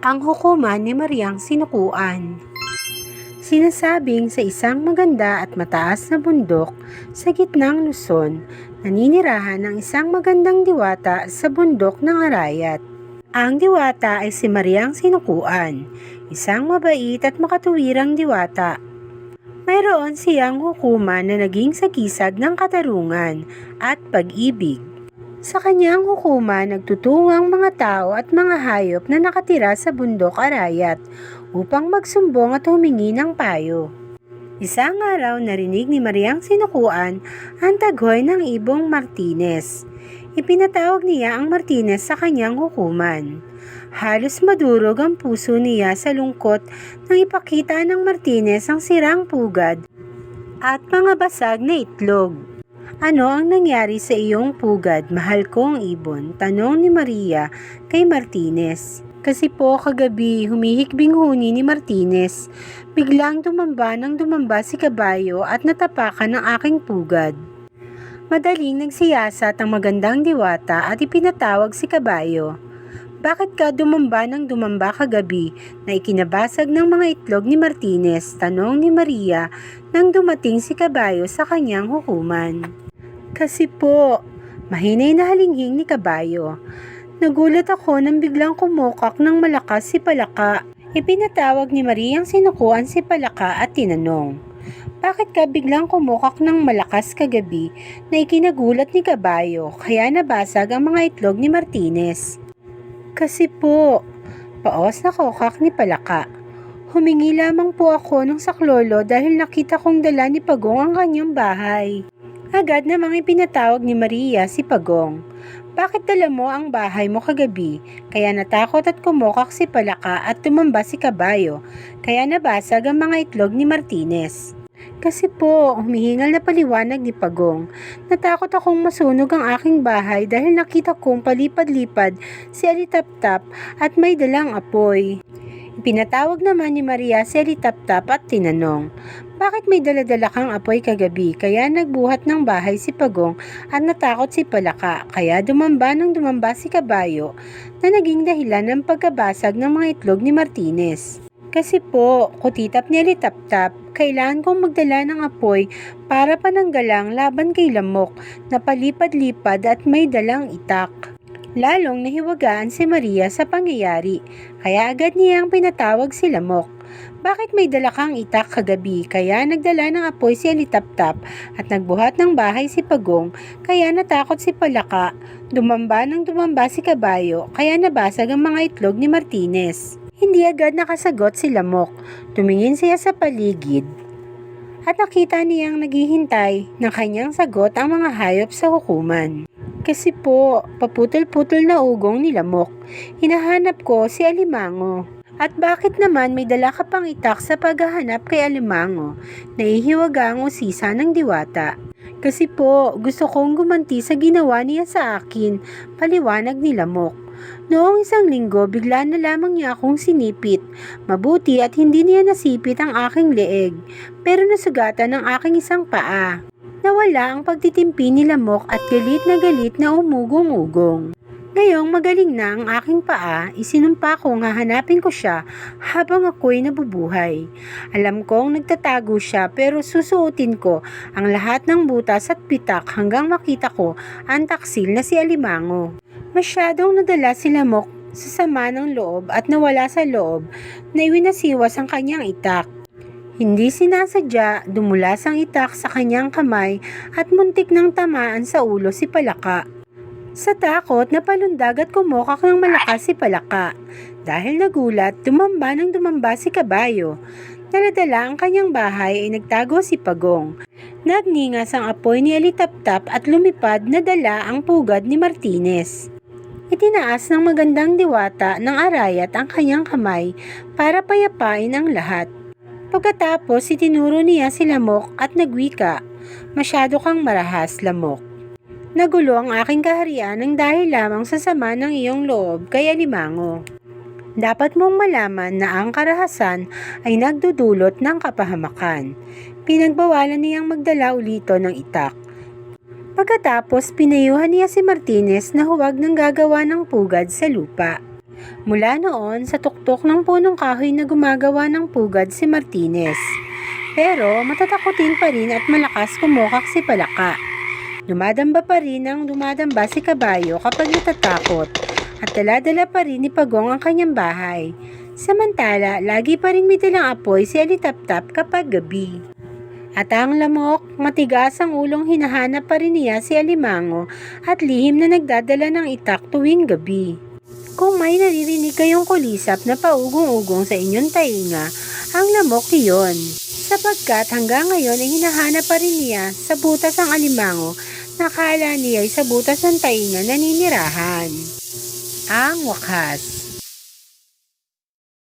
Ang hukuman ni Mariang Sinukuan. Sinasabing sa isang maganda at mataas na bundok sa gitnang Luzon, naninirahan ang isang magandang diwata sa bundok ng Arayat. Ang diwata ay si Mariang Sinukuan, isang mabait at makatuwirang diwata. Mayroon siyang hukuman na naging sagisag ng katarungan at pag-ibig. Sa kanyang hukuman, nagtutungo ang mga tao at mga hayop na nakatira sa bundok Arayat upang magsumbong at humingi ng payo. Isang araw, narinig ni Mariang Sinukuan ang taghoy ng ibong Martinez. Ipinatawag niya ang Martinez sa kanyang hukuman. Halos madurog ang puso niya sa lungkot nang ipakita ng Martinez ang sirang pugad at mga basag na itlog. "Ano ang nangyari sa iyong pugad, mahal kong ibon?" tanong ni Maria kay Martinez. "Kasi po kagabi, humihikbing huni ni Martinez. Biglang dumamba si kabayo at natapakan ng aking pugad." Madaling nagsiyasat ang magandang diwata at ipinatawag si kabayo. "Bakit ka dumamba kagabi na ikinabasag ng mga itlog ni Martinez?" tanong ni Maria nang dumating si kabayo sa kanyang hukuman. "Kasi po," mahinay na halinghing ni kabayo, "nagulat ako nang biglang kumukak ng malakas si Palaka." Ipinatawag ni Mariang Sinukuan si Palaka at tinanong, "Bakit ka biglang kumukak ng malakas kagabi na ikinagulat ni kabayo kaya nabasag ang mga itlog ni Martinez?" "Kasi po," paos na kokak ni Palaka, "humingi lamang po ako ng saklolo dahil nakita kong dala ni Pagong ang kanyang bahay." Agad namang ipinatawag ni Maria si Pagong. "Bakit dala mo ang bahay mo kagabi?" Kaya natakot at kumukak si Palaka at tumamba si kabayo, kaya nabasag ang mga itlog ni Martinez. "Kasi po," humihingal na paliwanag ni Pagong, "natakot akong masunog ang aking bahay dahil nakita kong palipad-lipad si Alitaptap at may dalang apoy." Ipinatawag naman ni Maria si Alitaptap at tinanong, "Bakit may daladala kang apoy kagabi?" Kaya nagbuhat ng bahay si Pagong at natakot si Palaka, kaya dumamba si kabayo na naging dahilan ng pagkabasag ng mga itlog ni Martinez. "Kasi po," kutitap ni Alitaptap, "kailangan kong magdala ng apoy para pananggalang laban kay Lamok na palipad-lipad at may dalang itak." Lalong nahiwagaan si Maria sa pangyayari, kaya agad niyang pinatawag si Lamok. "Bakit may dala kang itak kagabi?" Kaya nagdala ng apoy si Alitaptap at nagbuhat ng bahay si Pagong, kaya natakot si Palaka. Dumamba si kabayo, kaya nabasag ang mga itlog ni Martinez. Hindi agad nakasagot si Lamok. Tumingin siya sa paligid at nakita niyang naghihintay ng kanyang sagot ang mga hayop sa hukuman. "Kasi po," paputol-putol na ugong ni Lamok, "hinahanap ko si Alimango." "At bakit naman may dala ka pang itak sa paghahanap kay Alimango?" Nahihiwaga ang usisa ng diwata. "Kasi po, gusto kong gumanti sa ginawa niya sa akin," paliwanag ni Lamok. "Noong isang linggo, bigla na lamang niya akong sinipit. Mabuti at hindi niya nasipit ang aking leeg, pero nasugatan ang aking isang paa." Nawala ang pagtitimpi ni Lamok at galit na umugong-ugong. "Ngayong magaling na ang aking paa, isinumpa kong hahanapin ko siya habang ako'y nabubuhay. Alam kong nagtatago siya pero susuotin ko ang lahat ng butas at pitak hanggang makita ko ang taksil na si Alimango." Masyadong nadala si Lamok sa sama ng loob at nawala sa loob na iwinasiwas ang kanyang itak. Hindi sinasadya, dumulas ang itak sa kanyang kamay at muntik nang tamaan sa ulo si Palaka. Sa takot, napalundag at kumukak ng malakas si Palaka. Dahil nagulat, dumamba si kabayo. Daladala ang kanyang bahay ay nagtago si Pagong. Nagningas ang apoy ni Alitaptap at lumipad na dala ang pugad ni Martinez. Itinaas ng magandang diwata ng Arayat ang kanyang kamay para payapain ang lahat. Pagkatapos, itinuro niya si Lamok at nagwika, "Masyado kang marahas, Lamok. Nagulo ang aking kaharian ng dahil lamang sa sama ng iyong loob kay Alimango. Dapat mong malaman na ang karahasan ay nagdudulot ng kapahamakan." Pinagbawalan niyang magdala ulito ng itak. Pagkatapos, pinayuhan niya si Martinez na huwag nang gagawa ng pugad sa lupa. Mula noon, sa tuktok ng punong kahoy na gumagawa ng pugad si Martinez. Pero matatakotin pa rin at malakas kumukak si Palaka. Dumadamba pa rin ang dumadamba si Kabayo kapag natatakot at dala-dala pa rin ni Pagong ang kanyang bahay. Samantala, lagi pa rin may dalang apoy si Alitaptap kapag gabi. At ang Lamok, matigas ang ulong hinahanap pa rin niya si Alimango at lihim na nagdadala ng itak tuwing gabi. Kung may naririnig kayong kulisap na paugong-ugong sa inyong tainga, ang Lamok iyon. Sapagkat hanggang ngayon ay hinahanap pa rin niya sa butas ang Alimango na akala niya ay sa butas ng tainga naninirahan. Ang wakas.